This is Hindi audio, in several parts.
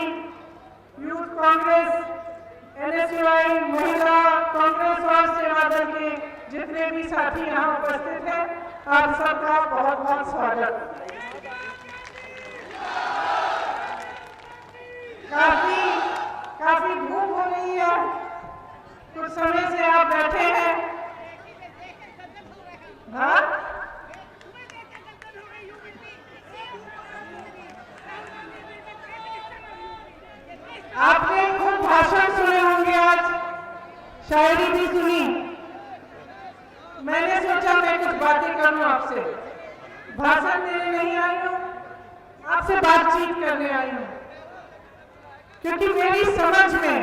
यूथ कांग्रेस, NSUI, महिला कांग्रेस और सेवा दल के जितने भी साथी यहाँ उपस्थित हैं, आप सबका बहुत बहुत स्वागत। काफी धूप हो रही है, कुछ समय से आप बैठे हैं। हाँ, आपने खूब भाषण सुने होंगे, आज शायरी भी सुनी। मैंने सोचा मैं कुछ बातें करूं आपसे। भाषण देने नहीं आई हूं, आपसे बातचीत करने आई हूं, क्योंकि मेरी समझ में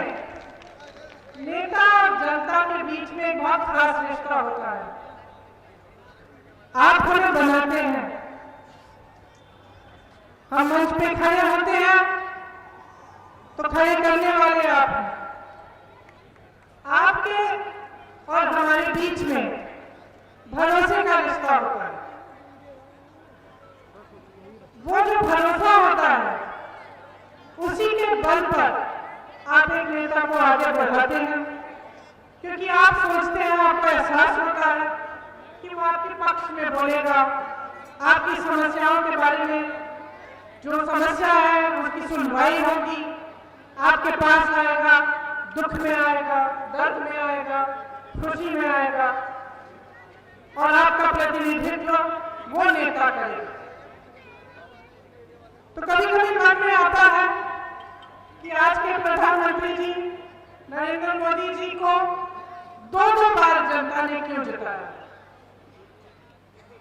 नेता और जनता के बीच में एक बहुत खास रिश्ता होता है। आप हमें बनाते हैं, हम मंच पे खड़े होते हैं तो खड़े करने वाले आप हैं। आपके और हमारे बीच में भरोसे का रिश्ता होता है। वो जो भरोसा होता है, उसी के बल पर आप एक नेता को आगे बढ़ाते हैं, क्योंकि आप सोचते हैं, आपको एहसास होता है कि वो आपके पक्ष में बोलेगा, आपकी समस्याओं के बारे में, जो समस्या है उसकी सुनवाई होगी, आपके पास आएगा, दुख में आएगा, दर्द में आएगा, खुशी में आएगा, और आपका प्रतिनिधित्व वो नेता करेगा। तो कभी कभी मन में आता है कि आज के प्रधानमंत्री जी नरेंद्र मोदी जी को दो बार जनता ने क्यों जिताया।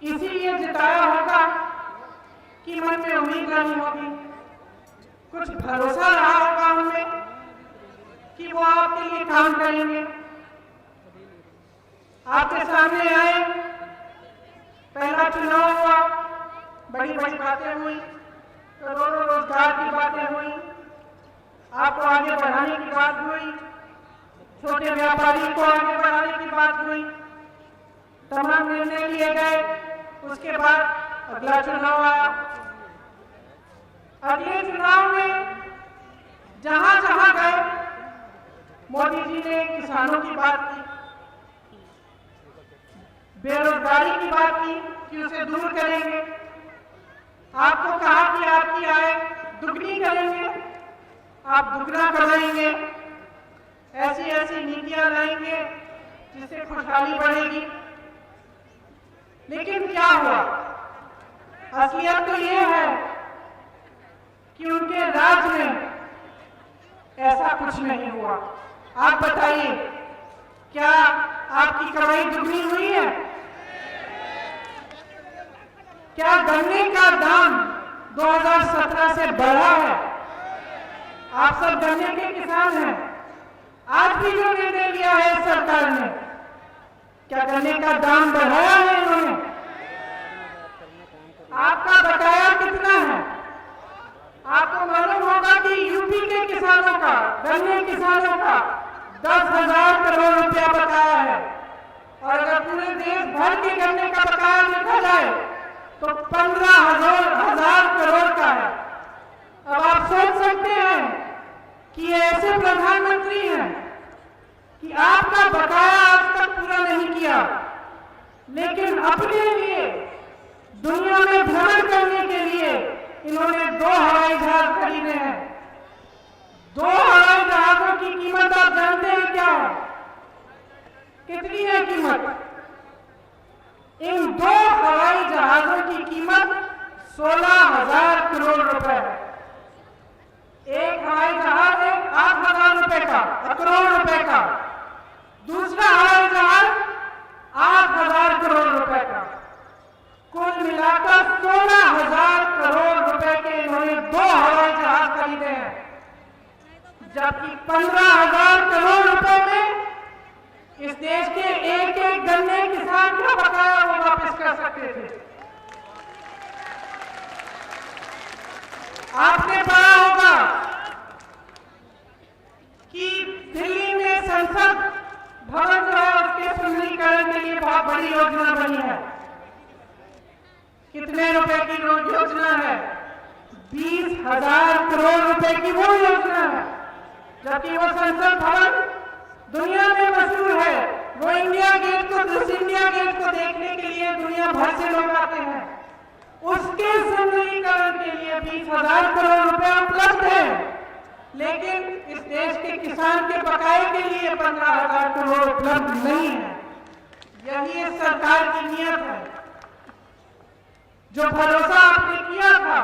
इसीलिए जिताया होगा कि मन में उम्मीद रही होगी, कुछ भरोसा रहा होगा उनमें कि वो आपके लिए काम करेंगे। आपके सामने आए, पहला चुनाव हुआ, बड़ी बड़ी बातें हुई, करोड़ों रोजगार की बातें हुई, आपको आगे बढ़ाने की बात हुई, छोटे व्यापारी को आगे बढ़ाने की बात हुई, तमाम निर्णय लिए गए। उसके बाद अगला चुनाव आया। अगले चुनाव में जहां जहां गए, मोदी जी ने किसानों की बात की, बेरोजगारी की बात की कि उसे दूर करेंगे। आपको कहा कि आपकी आय दुगनी करेंगे, आप दुगना कराएंगे, ऐसी ऐसी नीतियां लाएंगे जिससे खुशहाली बढ़ेगी। लेकिन क्या हुआ? असलियत तो ये है कि उनके राज में ऐसा कुछ नहीं हुआ। आप बताइए, क्या आपकी कमाई दुगनी हुई है? क्या गन्ने का दाम 2017 से बढ़ा है? आप सब गन्ने के किसान हैं। आज भी जो निर्णय लिया है सरकार ने, क्या गन्ने का दाम बढ़ाया है इन्होंने? आपका बकाया कितना है? आपको मालूम होगा कि यूपी के किसानों का, गन्ने किसानों का 10,000 करोड़ रुपया बकाया है, और अगर पूरे देश भर के गन्ने का बकाया देखा जाए तो 15,000 करोड़ का है। अब आप सोच सकते हैं कि ऐसे प्रधानमंत्री हैं कि आपका बकाया आज तक पूरा नहीं किया, लेकिन अपने लिए दुनिया में भ्रमण करने के लिए इन्होंने 2 हवाई जहाज खरीदे हैं। 2 हवाई जहाजों की कीमत आप जानते हैं क्या है? कितनी है कीमत? इन 2 हवाई जहाजों की कीमत 16,000 करोड़ रुपए है। एक हवाई जहाज है 8,000 रुपए का, करोड़ रुपए का। दूसरा हवाई जहाज 8,000 करोड़ रुपए का। कुल मिलाकर 16,000 करोड़ रुपए के इन्होंने 2 हवाई जहाज खरीदे हैं, जबकि 15,000 करोड़ रुपए में इस देश के एक एक गन्ने किसान का बकाया वो वापस कर सकते थे। आपने पढ़ा होगा कि दिल्ली में संसद भवन जो है उसके सुंदरीकरण के लिए बहुत बड़ी योजना बनी है। कितने रुपए की योजना है? 20,000 करोड़ रुपए रुपए की वो योजना है, जबकि वो संसद भवन दुनिया में मशहूर है। वो इंडिया गेट को देखने के लिए दुनिया भर से लोग आते हैं। उसके सुंदरीकरण के लिए 20,000 करोड़ रुपए उपलब्ध है, लेकिन इस देश के किसान के बकाये के लिए 15,000 करोड़ उपलब्ध नहीं है। यही इस सरकार की नियत है। जो भरोसा आपने किया था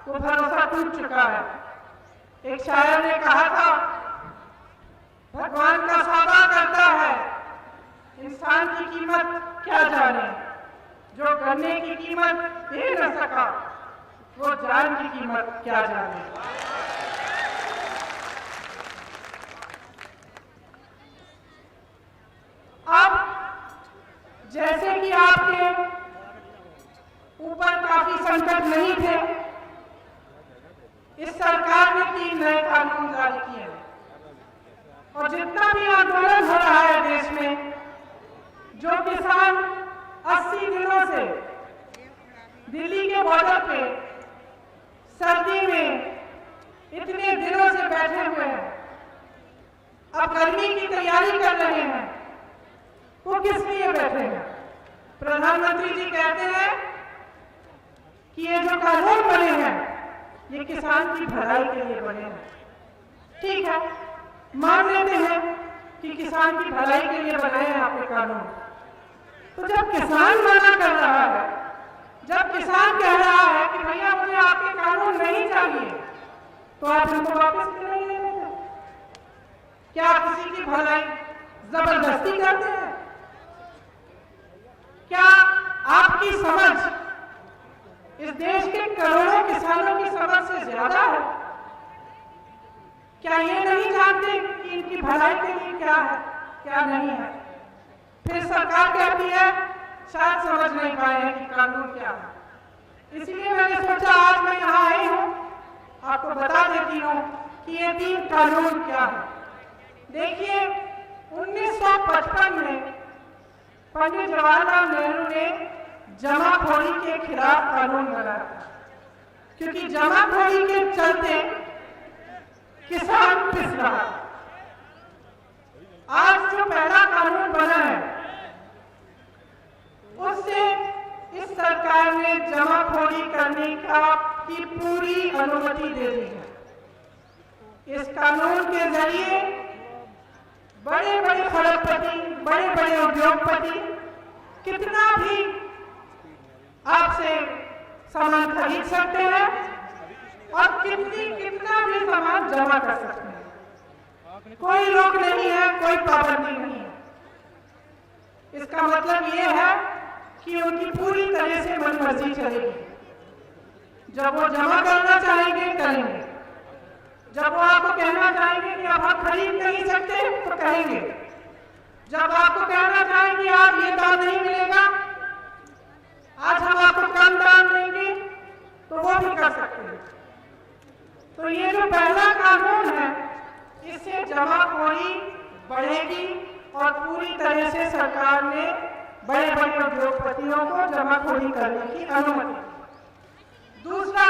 वो भरोसा टूट चुका है। एक शायर ने कहा था, भगवान का सौदा करता है, इंसान की कीमत क्या जाने। जो गन्ने की कीमत दे न सका, वो जान की कीमत क्या जाने। अब जैसे कि आपके ऊपर काफी संकट नहीं थे, इस सरकार ने 3 नए कानून जारी किए हैं। और जितना भी आंदोलन हो रहा है देश में, जो किसान 80 दिनों से दिल्ली के बॉर्डर पे सर्दी में इतने दिनों से बैठे हुए हैं, अब गर्मी की तैयारी कर रहे हैं, वो किस लिए बैठे हैं? प्रधानमंत्री जी कहते हैं कि ये जो कानून बने हैं ये किसान की भलाई के लिए बने हैं। ठीक है, मान लेते हैं कि किसान की भलाई के लिए बनाए हैं आपके कानून। तो जब किसान मना कर रहा है, जब किसान कह रहा है कि भैया मुझे आपके कानून नहीं चाहिए, तो आप इनको वापस क्यों नहीं ले लेते? क्या किसी की भलाई जबरदस्ती करते हैं? क्या आपकी समझ इस देश के करोड़ों किसानों की समझ से ज्यादा है? क्या ये नहीं जानते कि इनकी भलाई के लिए क्या है, क्या नहीं है? फिर सरकार कहती है शायद समझ नहीं पाए हैं कि कानून क्या है। इसलिए मैंने सोचा आज मैं यहाँ आई हूँ, आपको बता देती हूँ कि ये 3 कानून क्या है। देखिए, 1955 में पंडित जवाहरलाल नेहरू ने जमाखोरी के खिलाफ कानून बनाया था, क्योंकि जमाखोरी के चलते किसान पिस रहा है। आज जो पहला कानून बना है उससे इस सरकार ने जमाखोरी करने की पूरी अनुमति दे दी है। इस कानून के जरिए बड़े बड़े खरबपति, बड़े बड़े उद्योगपति कितना भी आपसे सामान खरीद सकते हैं और कितना भी सामान जमा कर सकते हैं। कोई रोक नहीं है, कोई पाबंदी नहीं है। इसका मतलब ये है कि उनकी पूरी तरह से मनमर्जी चलेगी। जब वो जमा करना चाहेंगे करेंगे, जब वो आपको कहना चाहेंगे कि अब हम खरीद नहीं सकते तो कहेंगे, जब आपको कहना चाहेंगे कि आप ये दाम नहीं मिलेगा, आज हम आपको कम दाम देंगे, तो वो भी कर सकते हैं। तो ये जो पहला कानून है, इससे जमाखोरी बढ़ेगी और पूरी तरह से सरकार ने बड़े बड़े उद्योगपतियों को जमाखोरी करने की अनुमति। दूसरा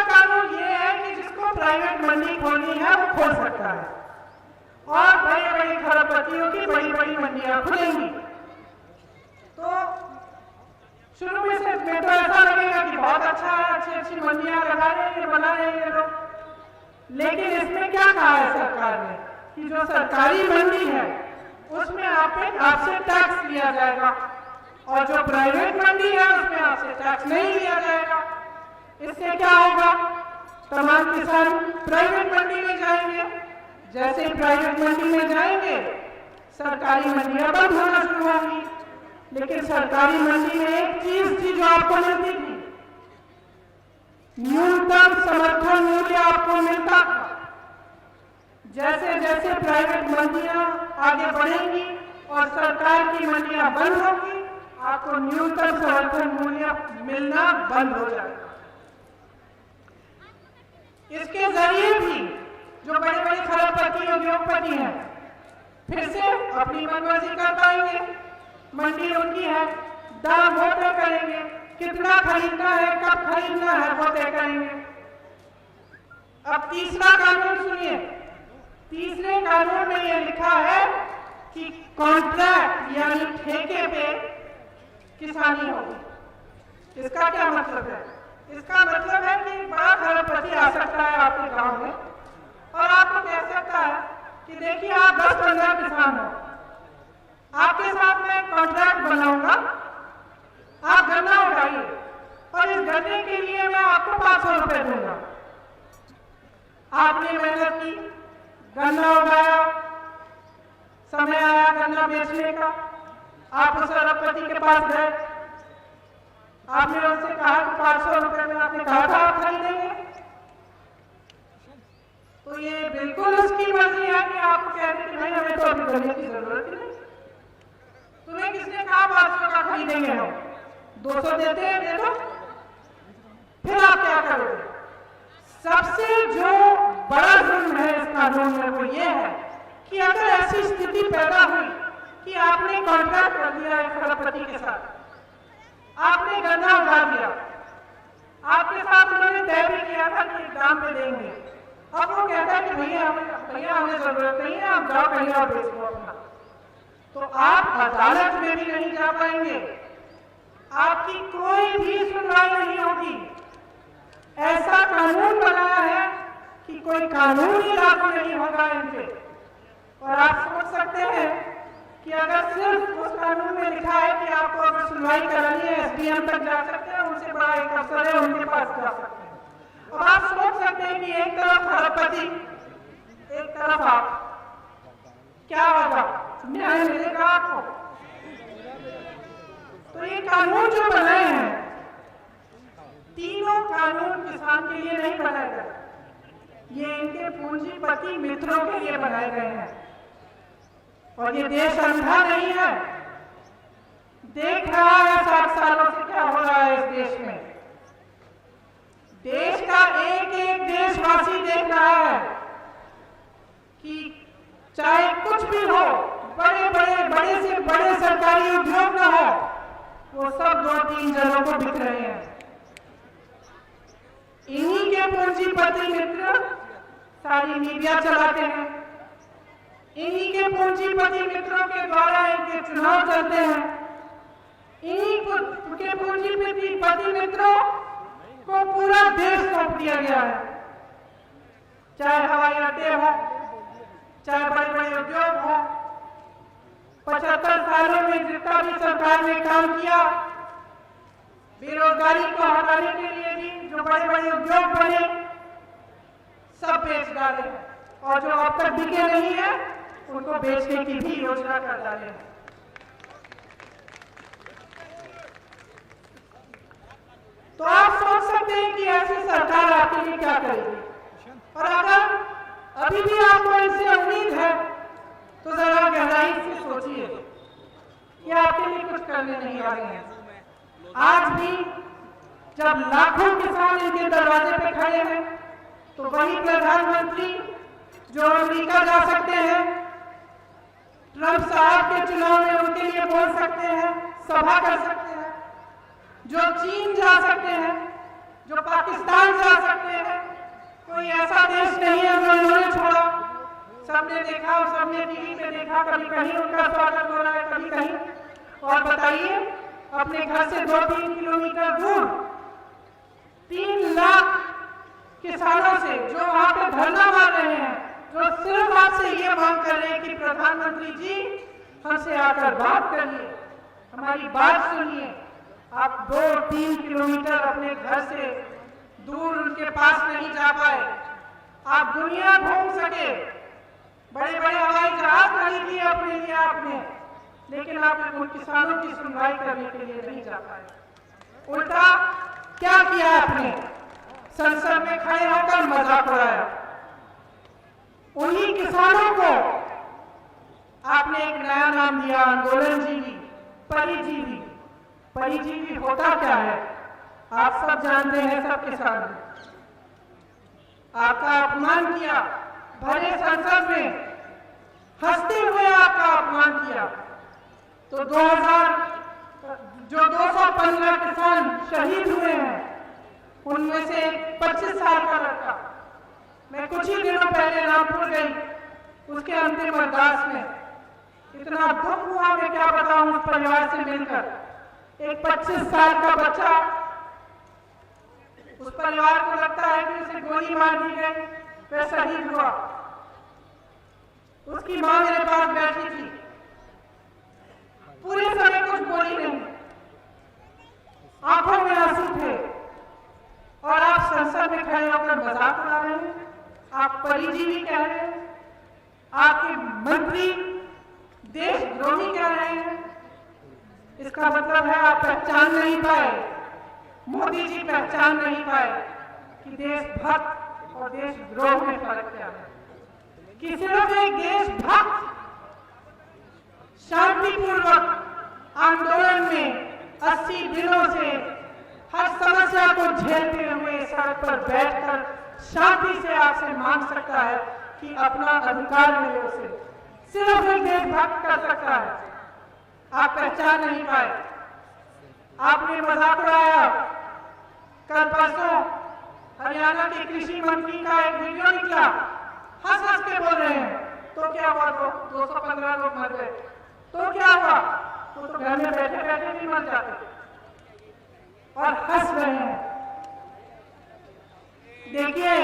कानून ये है कि जिसको प्राइवेट मंडी खोलनी है वो खोल सकता है और बड़े बड़े खरबपतियों की बड़ी बड़ी मंडियां खुलेंगी। तो शुरू में से मैं तो ऐसा लगेगा कि बहुत अच्छा है, अच्छी अच्छी मंडियां लगा रहे हैं, बना रहे हैं लोग। लेकिन इसमें क्या कहा है सरकार ने कि जो सरकारी मंडी है उसमें आपसे टैक्स लिया जाएगा और जो प्राइवेट मंडी है उसमें आपसे टैक्स नहीं लिया जाएगा। इससे क्या होगा? तमाम किसान प्राइवेट मंडी में जाएंगे। जैसे ही प्राइवेट मंडी में जाएंगे, सरकारी मंडियां बंद होना शुरू होंगी। लेकिन सरकारी मंडी में एक चीज थी जो आपको मिलती थी, न्यूनतम समर्थन मूल्य आपको मिलता था। जैसे जैसे प्राइवेट मंडियां आगे बढ़ेंगी और सरकार की मंडियां बंद होगी, आपको न्यूनतम समर्थन मूल्य मिलना बंद हो जाएगा। इसके जरिए भी जो बड़े बड़े खरबपति उद्योगपति हैं फिर से अपनी मनमर्जी कर पाएंगे। मंडी उनकी है, दाम वो तय करेंगे, कितना खरीदना है, कब खरीदना है वो तय करेंगे। अब तीसरा कानून सुनिए। तीसरे कानून में ये लिखा है कि कॉन्ट्रैक्ट यानी ठेके पे किसानी होगी। इसका क्या मतलब है? इसका मतलब है कि बड़ा खरबपति आ सकता है आपके गांव में और आपको कह सकता है कि देखिए आप 10-15 किसान हो, आपके साथ मैं कॉन्ट्रैक्ट बनाऊंगा, आप गन्ना उगाइए और इस गन्ने के लिए मैं आपको 500 रुपए दूंगा। आपने मेहनत की, गन्ना उगाया, समय आया गन्ना बेचने का, आप उस अरबपति के पास गए, आपने उनसे कहा कि 500 रुपए में आपने कहा था आप खरीदेंगे, तो ये बिल्कुल उसकी मर्जी है कि आपको कह दें कि नहीं हमें तो अभी गन्ने की जरूरत ही नहीं। तुम्हें किसने कहा 500 का खरीदेंगे हम? 200 देते हैं, दे दो। फिर आप क्या करोगे? सबसे जो बड़ा जुर्म है इस कानून में वो ये है कि अगर ऐसी स्थिति पैदा हुई कि आपने कॉन्ट्रैक्ट कर दिया एक खरबपति के साथ, आपने गन्ना उगा दिया, आपके साथ उन्होंने तय भी किया था कि दाम पे देंगे, अब वो कहता है कि भैया हमें जरूरत नहीं है, आप जाओ कहीं और बेच दो अपना, तो आप अदालत में भी नहीं जा पाएंगे, आपकी कोई भी सुनवाई नहीं होगी। ऐसा कानून बनाया है कि कोई कानून ही लागू नहीं होगा इन पे। और आप सोच सकते हैं कि अगर सिर्फ उस कानून में लिखा है कि आपको अगर सुनवाई करानी है एसडीएम तक जा सकते हैं, उनसे बड़ा एक अफसर है उनके पास जा सकते हैं। और आप सोच सकते हैं कि एक तरफ खरबपति, एक तरफ आप, क्या होगा? न्याय मिलेगा आपको? तो ये कानून जो बनाए हैं, तीनों कानून किसान के लिए नहीं बनाए गए, ये इनके पूंजीपति मित्रों के लिए बनाए गए हैं। और ये देश अंधा नहीं है, देख रहा है 60 सालों से क्या हो रहा है इस देश में। देश का एक एक देशवासी देख रहा है कि चाहे कुछ भी हो, बड़े से बड़े सरकारी उद्योग न हो, वो सब 2-3 जनों को बिक रहे हैं। इन्हीं के पूंजीपति मित्र सारी मीडिया चलाते हैं, इन्हीं के पूंजीपति मित्रों के द्वारा इनके चुनाव चलते हैं, इन्हीं के पूंजीपति मित्रों को पूरा देश सौंप दिया गया है। चाहे हवाई अड्डे हो, चाहे बड़े बड़े उद्योग हो, 75 सालों में जितना भी सरकार ने काम किया, बेरोजगारी को हटाने के लिए भी जो बड़े बड़े उद्योग बने सब बेच डाले, और जो अब तक बिके नहीं है उनको बेचने की भी योजना कर डाले हैं। तो आप सोच सकते हैं कि ऐसी सरकार आपके लिए क्या करेगी। और अगर अभी भी आपको इनसे उम्मीद है तो जरा गहराई से सोचिए कि आपके लिए कुछ करने नहीं आ रहे हैं। आज भी जब लाखों किसान इनके दरवाजे पे खड़े हैं, तो वही प्रधानमंत्री जो अमेरिका जा सकते हैं, ट्रंप साहब के चुनाव में उनके लिए बोल सकते हैं, सभा कर सकते हैं, जो चीन जा सकते हैं, जो पाकिस्तान जा सकते हैं, कोई ऐसा देश नहीं है जो इन्होंने छोड़ा। सबने देखा और सबने टीवी पे देखा, कभी कहीं उनका स्वागत हो रहा है, कभी कहीं। और बताइए, अपने घर से 2-3 किलोमीटर दूर 3 लाख किसानों से जो वहां पे धरना मार रहे हैं, जो सिर्फ आपसे ये मांग कर रहे हैं कि प्रधानमंत्री जी हमसे आकर बात करिए, हमारी बात सुनिए। आप 2-3 किलोमीटर अपने घर से दूर उनके पास नहीं जा पाए, आप दुनिया घूम सके, बड़े बड़े हवाई जहाज खरीद लिए अपने लिए आपने, लेकिन आप उन किसानों की सुनवाई करने के लिए नहीं जा पाए। उल्टा क्या किया आपने? संसद में खड़े होकर मजाक उड़ाया। उन्हीं किसानों को आपने एक नया नाम दिया, आंदोलनजीवी, परिजीवी। परिजीवी होता क्या है आप सब जानते हैं, सब किसान। आपका अपमान किया, भरे संसद में हंसते हुए आपका अपमान किया। तो 215 किसान शहीद हुए हैं, उनमें से 25 साल का लड़का, मैं कुछ ही दिनों पहले रामपुर गई, उसके अंतिम अरदास में इतना दुख हुआ, मैं क्या बताऊं। उस परिवार से मिलकर एक 25 साल का बच्चा, उस परिवार को लगता है कि उसे गोली मार दी गई, वह शहीद हुआ। उसकी मां मेरे पास बैठी थी, पूरे समय कुछ बोली नहीं, आंखों में आंसू थे। और आप संसद में खड़े होकर मजाक उड़ा रहे हैं, आप परिजीवी कह रहे हैं, आपके मंत्री देशद्रोही कह रहे हैं। इसका मतलब है आप पहचान नहीं पाए, मोदी जी पहचान नहीं पाए कि देशभक्त और देशद्रोह में फर्क क्या है। कि सिर्फ एक देशभक्त शांतिपूर्वक आंदोलन में 80 दिनों से हर समस्या को झेलते हुए सड़क पर बैठकर शांति से आपसे मांग सकता है कि अपना अधिकार मिले उसे। सिर्फ एक देशभक्त कर सकता है। आप पहचान नहीं पाए, आपने मजाक उड़ाया। कल परसों हरियाणा के कृषि मंत्री का एक वीडियो निकला, हंस हंस के बोल रहे हैं, तो क्या हुआ, 215 लोग मर गए, तो क्या हुआ, वो तो घर में बैठे बैठे भी मर जाते, और हंस रहे हैं। देखिए,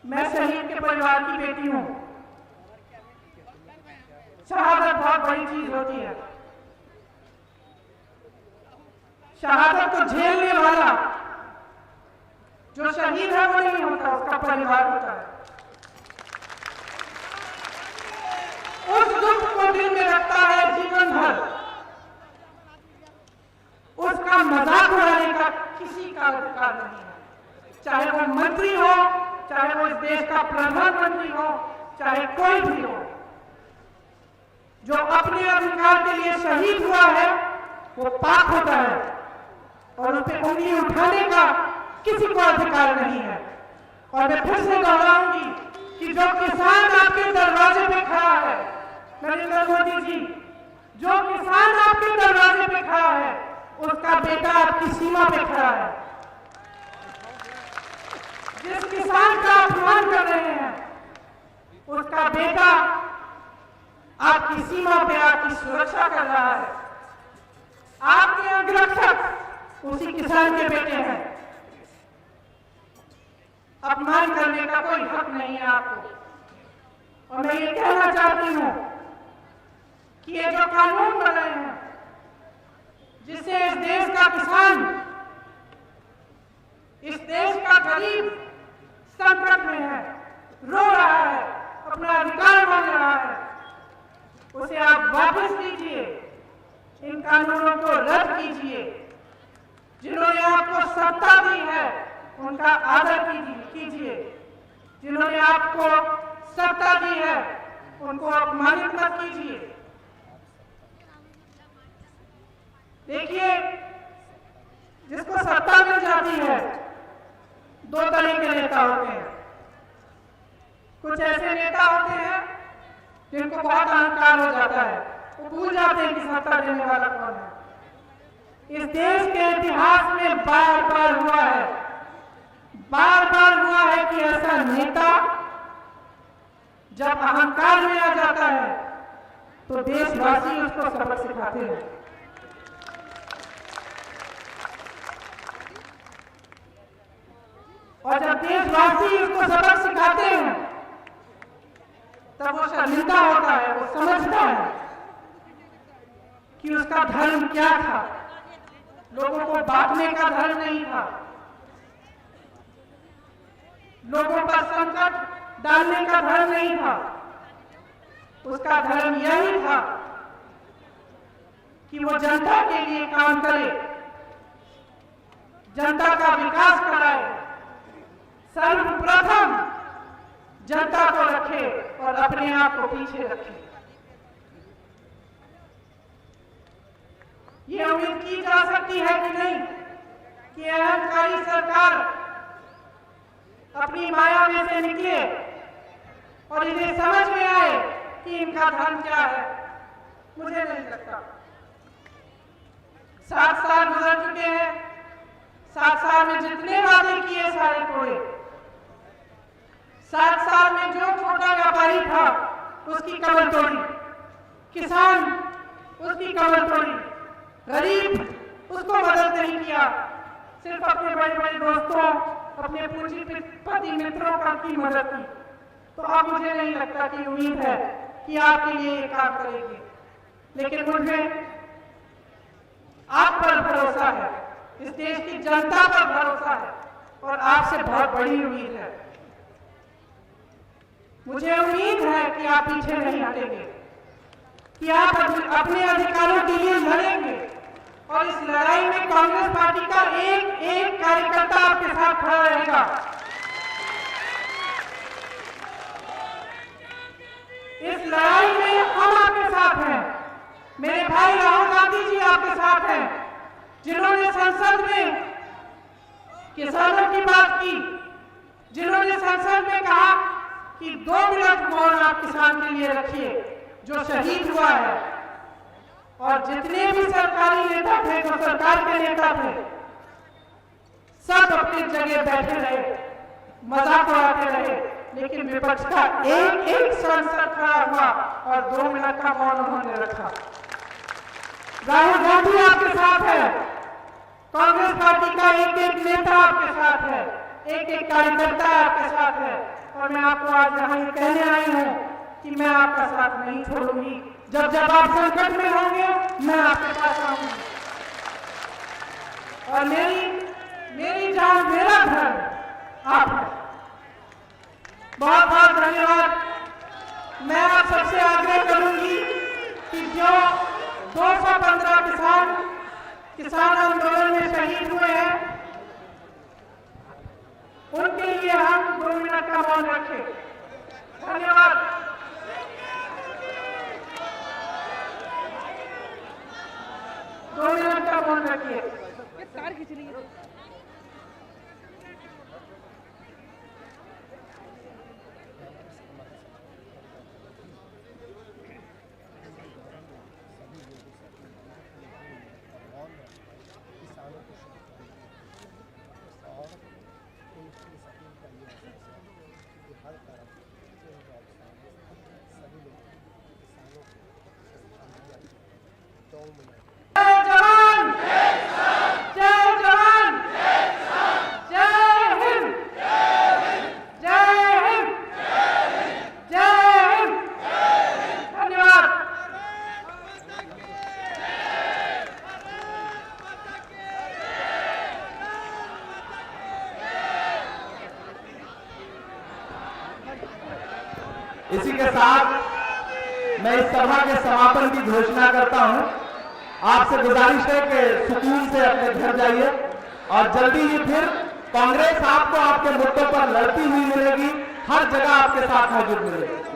मैं शहीद के परिवार की बेटी हूं। शहादत बहुत बड़ी चीज होती है। शहादत को झेलने वाला जो शहीद है वो नहीं होता, उसका परिवार होता है। उस दुख को दिल में रखता है जीवन भर, उसका मजाक उड़ाने का किसी का अधिकार नहीं है। चाहे वो मंत्री हो, चाहे वो इस देश का प्रधानमंत्री हो, चाहे कोई भी हो, जो अपने अधिकार के लिए शहीद हुआ है वो पाक होता है, और उस पर उंगली उठाने का किसी को अधिकार नहीं है। और मैं फिर से दोहराऊंगी कि जो किसान आपके दरवाजे पे खड़ा है, नरेंद्र मोदी जी, जो किसान आपके दरवाजे पे खड़ा है, उसका बेटा आपकी सीमा पे खड़ा है। जिस किसान का अपमान कर रहे हैं, उसका बेटा आपकी सीमा पे आपकी सुरक्षा कर रहा है। आपके अंगरक्षक उसी किसान के बेटे हैं। अपमान करने का कोई हक नहीं है आपको। और मैं ये कहना चाहती हूं कि ये जो कानून बन रहे हैं, जिससे इस देश का किसान, इस देश का गरीब संकट में है, रो रहा है, अपना अधिकार मांग रहा है, उसे आप वापस लीजिए। इन कानूनों को रद्द कीजिए। जिन्होंने आपको सत्ता दी है उनका आदर कीजिए। जिन्होंने आपको सत्ता दी है उनको अपमानित मत कीजिए। देखिए, जिसको सत्ता मिल जाती है, दो तरह के नेता होते हैं। कुछ ऐसे नेता होते हैं जिनको बहुत अहंकार हो जाता है, वो भूल जाते हैं कि सत्ता देने वाला कौन है। इस देश के इतिहास में बार बार हुआ है, बार बार हुआ है कि ऐसा नेता जब अहंकार में आ जाता है तो देशवासी उसको सबक सिखाते हैं। और जब देशवासी उसको सबक सिखाते हैं तब वो शर्मिंदा होता है। वो समझता है कि उसका धर्म क्या था। लोगों को बांटने का धर्म नहीं था, लोगों पर संकट डालने का धर्म नहीं था। उसका धर्म यही था कि वो जनता के लिए काम करे, जनता का विकास कराए, सर्वप्रथम जनता को रखे और अपने आप को पीछे रखे। ये उम्मीद की जा सकती है कि नहीं कि अहंकारी सरकार अपनी माया में से निकले और इन्हें समझ में आए कि इनका धर्म क्या है। मुझे नहीं लगता। 7 साल गुजर चुके हैं। 7 साल में जितने वादे किए सारे तोड़े। 7 साल में जो छोटा व्यापारी था उसकी कमर तोड़ी, किसान उसकी कमर तोड़ी, गरीब उसको मदद नहीं किया, सिर्फ अपने बड़े बड़े दोस्तों, अपने पूंजीपति मित्रों का की मदद की। तो अब मुझे नहीं लगता कि उम्मीद है कि आपके लिए ये काम करेंगे, लेकिन मुझे आप पर भरोसा है, इस देश की जनता पर भरोसा है और आपसे बहुत बड़ी उम्मीद है। मुझे उम्मीद है कि आप पीछे नहीं हटेंगे, कि आप अपने अधिकारों के लिए लड़ेंगे और इस लड़ाई में कांग्रेस पार्टी का एक एक कार्यकर्ता आपके साथ खड़ा रहेगा। इस लड़ाई में हम आपके साथ हैं। मेरे भाई राहुल गांधी जी आपके साथ हैं, जिन्होंने संसद में किसानों की बात की, जिन्होंने संसद में कहा कि 2 मिनट मौन आप किसान के लिए रखिए जो शहीद हुआ है। और जितने भी सरकारी नेता थे, जो सरकार के नेता थे, सब अपनी जगह बैठे रहे, मजाक उड़ाते रहे, लेकिन विपक्ष का एक एक सांसद खड़ा हुआ और 2 मिनट का मौन उन्होंने रखा। राहुल गांधी आपके साथ है, कांग्रेस पार्टी का एक एक नेता आपके साथ है, एक एक कार्यकर्ता आपके साथ है। और मैं आपको आज यहाँ ये कहने आई हूँ कि मैं आपका साथ नहीं छोड़ूंगी। जब जब आप संकट में होंगे मैं आपके पास आऊंगी। और मेरी जान, मेरा घर आप है। बहुत बहुत धन्यवाद। मैं आप सबसे आग्रह करूंगी कि जो 215 किसान आंदोलन में शहीद हुए हैं, उनके लिए हम 2 मिनट का मौन रखें। धन्यवाद। दो मिनट का मौन रखिए। कार खींच रही है। जय जवान, जय जवान, जय हिंद, जय हिंद, जय हिंद। धन्यवाद। इसी के साथ मैं इस सभा के समापन की घोषणा करता हूं। आपसे गुजारिश है कि सुकून से अपने घर जाइए और जल्दी ही फिर कांग्रेस आपको आपके मुद्दों पर लड़ती हुई मिलेगी, हर जगह आपके साथ मौजूद मिलेगी।